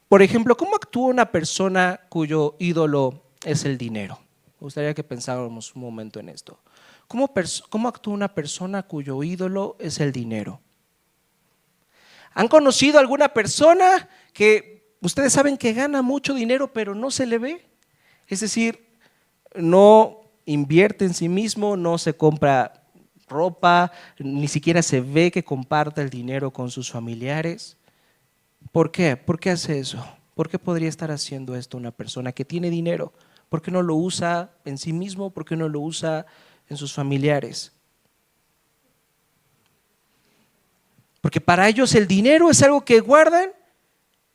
Por ejemplo, ¿cómo actúa una persona cuyo ídolo es el dinero? Me gustaría que pensáramos un momento en esto. ¿Cómo actúa una persona cuyo ídolo es el dinero? ¿Han conocido alguna persona que ustedes saben que gana mucho dinero pero no se le ve? Es decir, no invierte en sí mismo, no se compra ropa, ni siquiera se ve que comparta el dinero con sus familiares. ¿Por qué? ¿Por qué hace eso? ¿Por qué podría estar haciendo esto una persona que tiene dinero? ¿Por qué no lo usa en sí mismo? ¿Por qué no lo usa en sus familiares? Porque para ellos el dinero es algo que guardan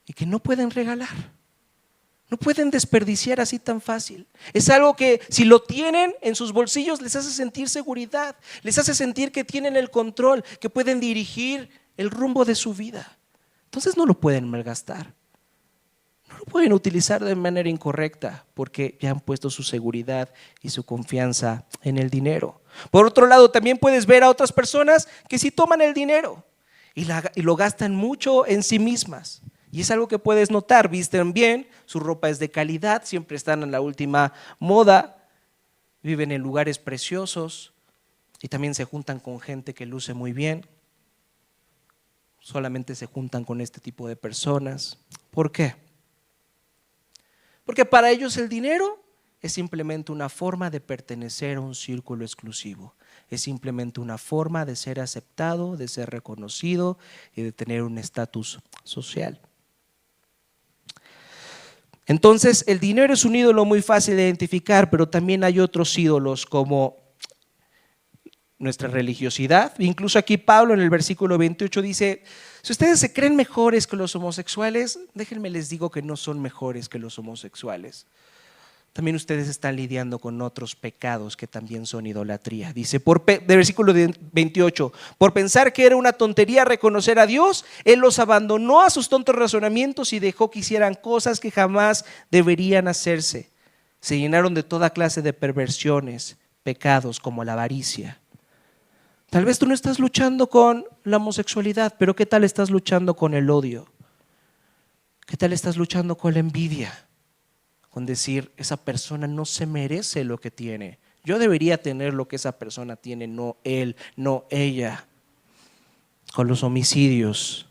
y que no pueden regalar. No pueden desperdiciar así tan fácil. Es algo que si lo tienen en sus bolsillos les hace sentir seguridad, les hace sentir que tienen el control, que pueden dirigir el rumbo de su vida. Entonces no lo pueden malgastar. No lo pueden utilizar de manera incorrecta porque ya han puesto su seguridad y su confianza en el dinero. Por otro lado, también puedes ver a otras personas que sí toman el dinero y lo gastan mucho en sí mismas. Y es algo que puedes notar, visten bien, su ropa es de calidad, siempre están en la última moda, viven en lugares preciosos y también se juntan con gente que luce muy bien. Solamente se juntan con este tipo de personas. ¿Por qué? Porque para ellos el dinero es simplemente una forma de pertenecer a un círculo exclusivo. Es simplemente una forma de ser aceptado, de ser reconocido y de tener un estatus social. Entonces, el dinero es un ídolo muy fácil de identificar, pero también hay otros ídolos como nuestra religiosidad. Incluso aquí Pablo en el versículo 28 dice, si ustedes se creen mejores que los homosexuales, déjenme les digo que no son mejores que los homosexuales. También ustedes están lidiando con otros pecados que también son idolatría. Dice, del versículo 28, por pensar que era una tontería reconocer a Dios, Él los abandonó a sus tontos razonamientos y dejó que hicieran cosas que jamás deberían hacerse. Se llenaron de toda clase de perversiones, pecados como la avaricia. Tal vez tú no estás luchando con la homosexualidad, pero ¿qué tal estás luchando con el odio? ¿Qué tal estás luchando con la envidia? Con decir, esa persona no se merece lo que tiene. Yo debería tener lo que esa persona tiene, no él, no ella. Con los homicidios.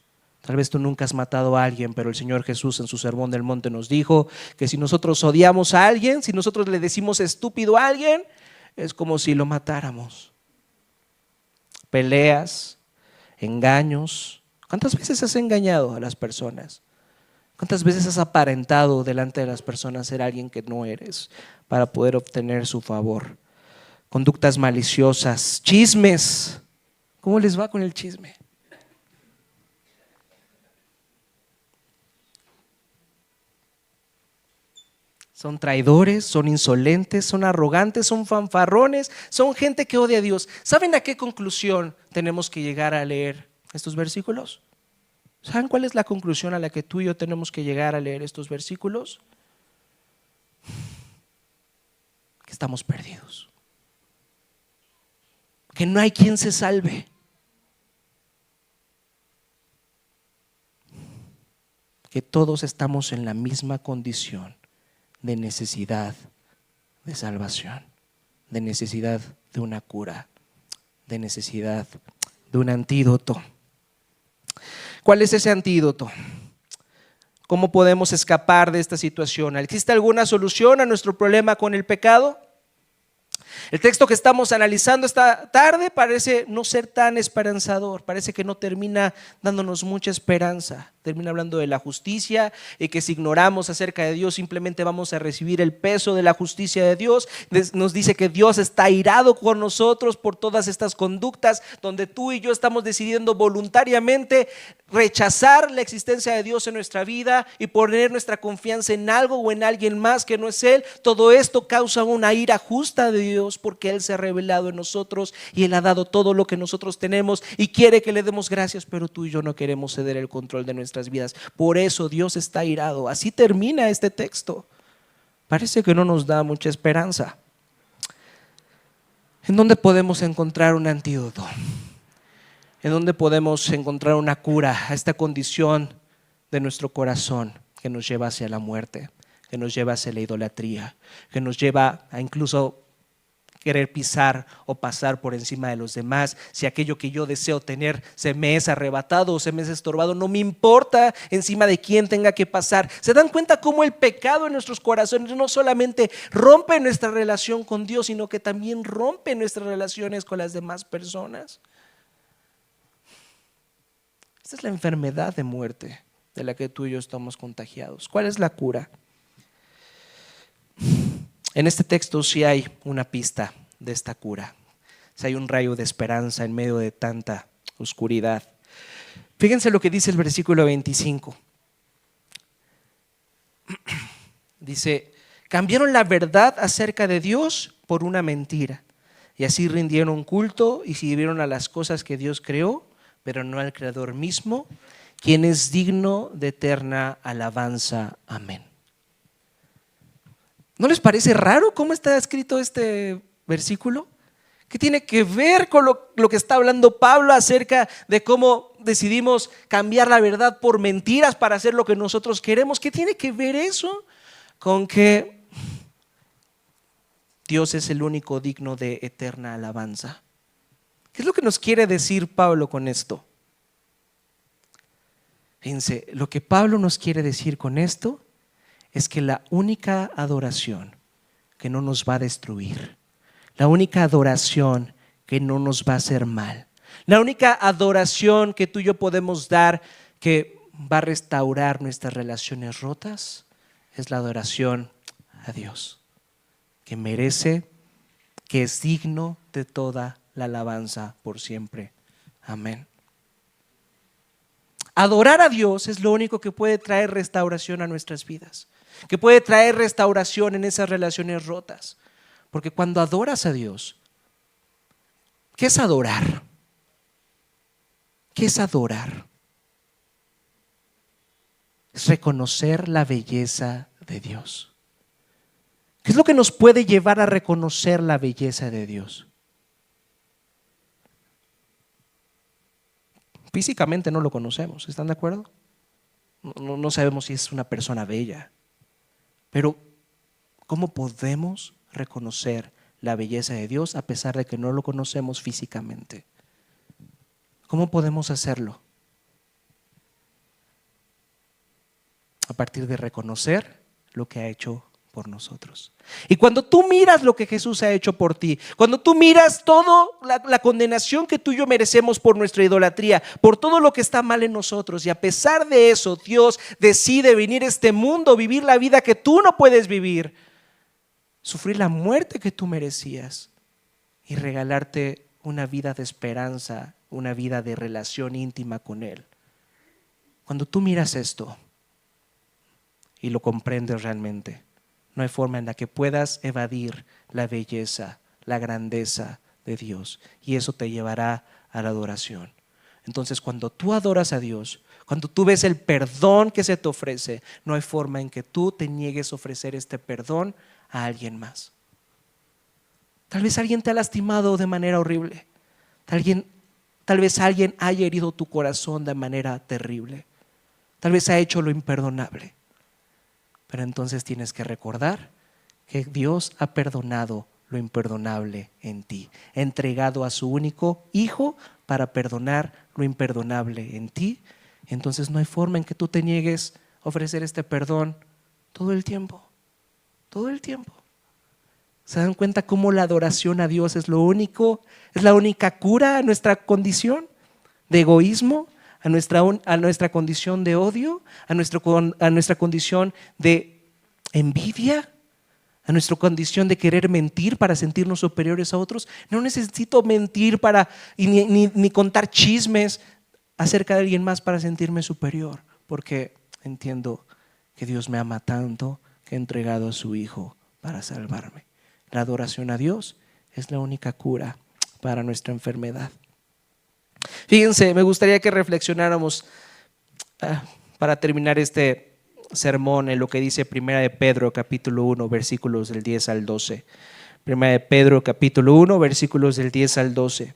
Tal vez tú nunca has matado a alguien, pero el Señor Jesús en su sermón del monte nos dijo que si nosotros odiamos a alguien, si nosotros le decimos estúpido a alguien, es como si lo matáramos. Peleas, engaños. ¿Cuántas veces has engañado a las personas? ¿Cuántas veces has aparentado delante de las personas ser alguien que no eres para poder obtener su favor? Conductas maliciosas, chismes. ¿Cómo les va con el chisme? Son traidores, son insolentes, son arrogantes, son fanfarrones, son gente que odia a Dios. ¿Saben a qué conclusión tenemos que llegar a leer estos versículos? ¿Saben cuál es la conclusión a la que tú y yo tenemos que llegar a leer estos versículos? Que estamos perdidos. Que no hay quien se salve. Que todos estamos en la misma condición de necesidad de salvación, de necesidad de una cura, de necesidad de un antídoto. ¿Cuál es ese antídoto? ¿Cómo podemos escapar de esta situación? ¿Existe alguna solución a nuestro problema con el pecado? El texto que estamos analizando esta tarde parece no ser tan esperanzador, parece que no termina dándonos mucha esperanza. Termina hablando de la justicia y que si ignoramos acerca de Dios simplemente vamos a recibir el peso de la justicia de Dios. Nos dice que Dios está airado con nosotros por todas estas conductas donde tú y yo estamos decidiendo voluntariamente rechazar la existencia de Dios en nuestra vida y poner nuestra confianza en algo o en alguien más que no es Él. Todo esto causa una ira justa de Dios porque Él se ha revelado en nosotros y Él ha dado todo lo que nosotros tenemos y quiere que le demos gracias, pero tú y yo no queremos ceder el control de nuestras vidas. Por eso Dios está airado. Así termina este texto. Parece que no nos da mucha esperanza. ¿En dónde podemos encontrar un antídoto? ¿En dónde podemos encontrar una cura a esta condición de nuestro corazón que nos lleva hacia la muerte, que nos lleva hacia la idolatría, que nos lleva a incluso querer pisar o pasar por encima de los demás? Si aquello que yo deseo tener se me es arrebatado o se me es estorbado, no me importa encima de quién tenga que pasar. ¿Se dan cuenta cómo el pecado en nuestros corazones no solamente rompe nuestra relación con Dios, sino que también rompe nuestras relaciones con las demás personas? Esta es la enfermedad de muerte de la que tú y yo estamos contagiados. ¿Cuál es la cura? En este texto sí hay una pista de esta cura. Sí hay un rayo de esperanza en medio de tanta oscuridad. Fíjense lo que dice el versículo 25. Dice: cambiaron la verdad acerca de Dios por una mentira, y así rindieron culto y sirvieron a las cosas que Dios creó, pero no al Creador mismo, quien es digno de eterna alabanza. Amén. ¿No les parece raro cómo está escrito este versículo? ¿Qué tiene que ver con lo que está hablando Pablo acerca de cómo decidimos cambiar la verdad por mentiras para hacer lo que nosotros queremos? ¿Qué tiene que ver eso con que Dios es el único digno de eterna alabanza? ¿Qué es lo que nos quiere decir Pablo con esto? Fíjense, lo que Pablo nos quiere decir con esto es que la única adoración que no nos va a destruir, la única adoración que no nos va a hacer mal, la única adoración que tú y yo podemos dar que va a restaurar nuestras relaciones rotas, es la adoración a Dios, que merece, que es digno de toda la alabanza por siempre. Amén. Adorar a Dios es lo único que puede traer restauración a nuestras vidas, que puede traer restauración en esas relaciones rotas. Porque cuando adoras a Dios, ¿qué es adorar? ¿Qué es adorar? Es reconocer la belleza de Dios. ¿Qué es lo que nos puede llevar a reconocer la belleza de Dios? Físicamente no lo conocemos, ¿están de acuerdo? No sabemos si es una persona bella, pero ¿cómo podemos reconocer la belleza de Dios a pesar de que no lo conocemos físicamente? ¿Cómo podemos hacerlo? partir de reconocer lo que ha hecho por nosotros. Y cuando tú miras lo que Jesús ha hecho por ti, cuando tú miras toda la condenación que tú y yo merecemos por nuestra idolatría, por todo lo que está mal en nosotros, y a pesar de eso Dios decide venir a este mundo, vivir la vida que tú no puedes vivir, sufrir la muerte que tú merecías y regalarte una vida de esperanza, una vida de relación íntima con Él. Cuando tú miras esto y lo comprendes realmente, no hay forma en la que puedas evadir la belleza, la grandeza de Dios, y eso te llevará a la adoración. Entonces, cuando tú adoras a Dios, cuando tú ves el perdón que se te ofrece, no hay forma en que tú te niegues a ofrecer este perdón a alguien más. Tal vez alguien te ha lastimado de manera horrible. Tal vez alguien haya herido tu corazón de manera terrible. Tal vez ha hecho lo imperdonable. Pero entonces tienes que recordar que Dios ha perdonado lo imperdonable en ti. Ha entregado a su único Hijo para perdonar lo imperdonable en ti. Entonces no hay forma en que tú te niegues a ofrecer este perdón todo el tiempo. Todo el tiempo. ¿Se dan cuenta cómo la adoración a Dios es lo único, es la única cura a nuestra condición de egoísmo, a nuestra condición de odio, a nuestra condición de envidia, a nuestra condición de querer mentir para sentirnos superiores a otros? No necesito mentir ni contar chismes acerca de alguien más para sentirme superior, porque entiendo que Dios me ama tanto que ha entregado a su Hijo para salvarme. La adoración a Dios es la única cura para nuestra enfermedad. Fíjense, me gustaría que reflexionáramos para terminar este sermón en lo que dice Primera de Pedro capítulo 1 versículos del 10 al 12. Primera de Pedro capítulo 1 versículos del 10 al 12.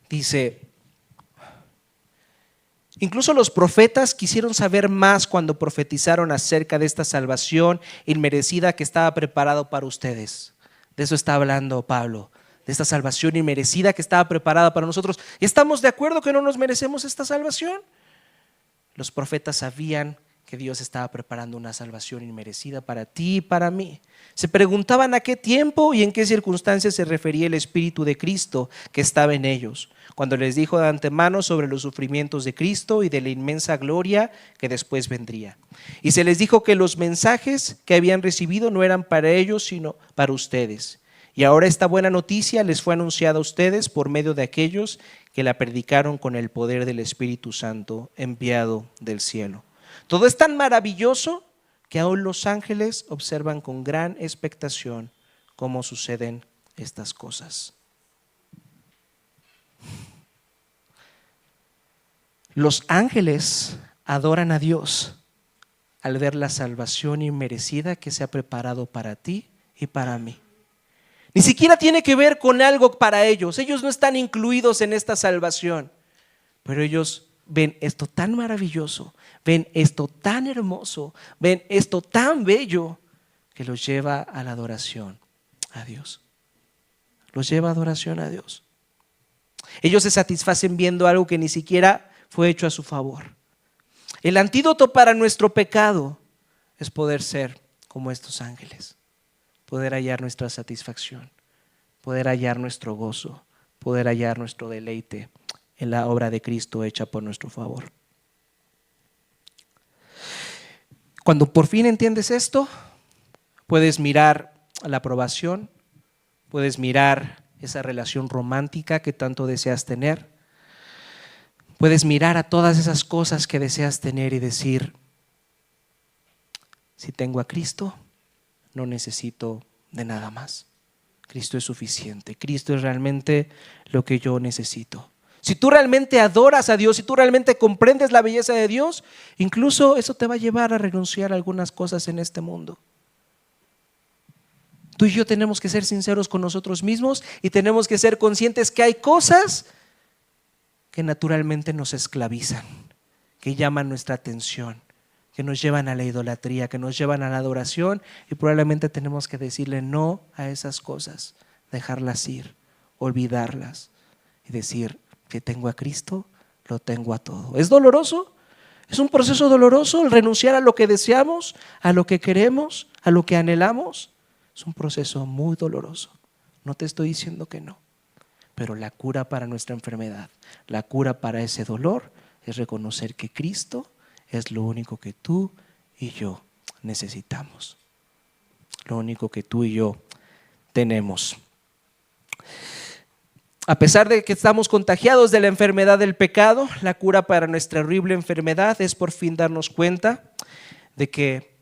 Dice: incluso los profetas quisieron saber más cuando profetizaron acerca de esta salvación inmerecida que estaba preparado para ustedes. De eso está hablando Pablo, de esta salvación inmerecida que estaba preparada para nosotros. ¿Y estamos de acuerdo que no nos merecemos esta salvación? Los profetas sabían que Dios estaba preparando una salvación inmerecida para ti y para mí. Se preguntaban a qué tiempo y en qué circunstancias se refería el Espíritu de Cristo que estaba en ellos, cuando les dijo de antemano sobre los sufrimientos de Cristo y de la inmensa gloria que después vendría. Y se les dijo que los mensajes que habían recibido no eran para ellos, sino para ustedes. Y ahora esta buena noticia les fue anunciada a ustedes por medio de aquellos que la predicaron con el poder del Espíritu Santo enviado del cielo. Todo es tan maravilloso que aún los ángeles observan con gran expectación cómo suceden estas cosas. Los ángeles adoran a Dios al ver la salvación inmerecida que se ha preparado para ti y para mí. Ni siquiera tiene que ver con algo para ellos. Ellos no están incluidos en esta salvación, pero ellos ven esto tan maravilloso, ven esto tan hermoso, ven esto tan bello que los lleva a la adoración a Dios. Los lleva a adoración a Dios. Ellos se satisfacen viendo algo que ni siquiera fue hecho a su favor. El antídoto para nuestro pecado es poder ser como estos ángeles, poder hallar nuestra satisfacción, poder hallar nuestro gozo, poder hallar nuestro deleite en la obra de Cristo hecha por nuestro favor. Cuando por fin entiendes esto, puedes mirar la aprobación, puedes mirar esa relación romántica que tanto deseas tener, puedes mirar a todas esas cosas que deseas tener y decir: si tengo a Cristo, no necesito de nada más. Cristo es suficiente. Cristo es realmente lo que yo necesito. Si tú realmente adoras a Dios, si tú realmente comprendes la belleza de Dios, incluso eso te va a llevar a renunciar a algunas cosas en este mundo. Tú y yo tenemos que ser sinceros con nosotros mismos y tenemos que ser conscientes que hay cosas que naturalmente nos esclavizan, que llaman nuestra atención, que nos llevan a la idolatría, que nos llevan a la adoración, y probablemente tenemos que decirle no a esas cosas, dejarlas ir, olvidarlas y decir: que tengo a Cristo, lo tengo a todo. ¿Es doloroso? Es un proceso doloroso el renunciar a lo que deseamos, a lo que queremos, a lo que anhelamos. Es un proceso muy doloroso. No te estoy diciendo que no, pero la cura para nuestra enfermedad, la cura para ese dolor es reconocer que Cristo es lo único que tú y yo necesitamos. Lo único que tú y yo tenemos. A pesar de que estamos contagiados de la enfermedad del pecado, la cura para nuestra horrible enfermedad es por fin darnos cuenta de que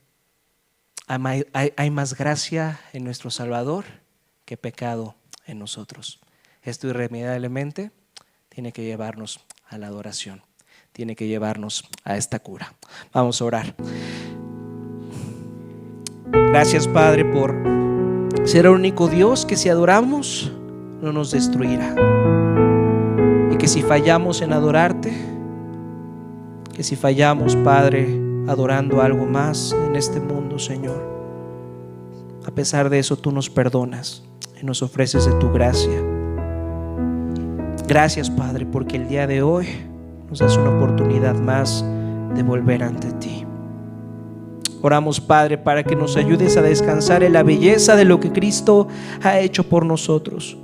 hay más gracia en nuestro Salvador que pecado en nosotros. Esto irremediablemente tiene que llevarnos a la adoración, tiene que llevarnos a esta cura. Vamos a orar. Gracias, Padre, por ser el único Dios que si adoramos no nos destruirá, y que si fallamos en adorarte, que si fallamos, Padre, adorando algo más en este mundo, Señor, a pesar de eso tú nos perdonas y nos ofreces de tu gracia. Gracias, Padre, porque el día de hoy nos das una oportunidad más de volver ante ti. Oramos, Padre, para que nos ayudes a descansar en la belleza de lo que Cristo ha hecho por nosotros.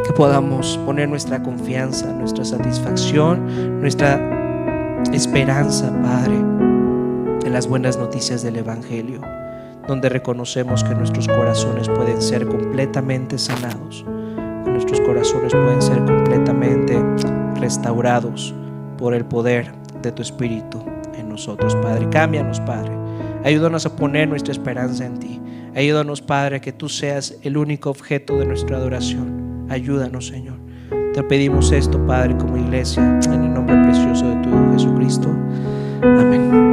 Que podamos poner nuestra confianza, nuestra satisfacción, nuestra esperanza, Padre, en las buenas noticias del Evangelio, donde reconocemos que nuestros corazones pueden ser completamente sanados, que nuestros corazones pueden ser completamente restaurados por el poder de tu Espíritu en nosotros, Padre. Cámbianos, Padre. Ayúdanos a poner nuestra esperanza en ti. Ayúdanos, Padre, a que tú seas el único objeto de nuestra adoración. Ayúdanos, Señor. Te pedimos esto, Padre, como iglesia, en el nombre precioso de tu Hijo Jesucristo. Amén.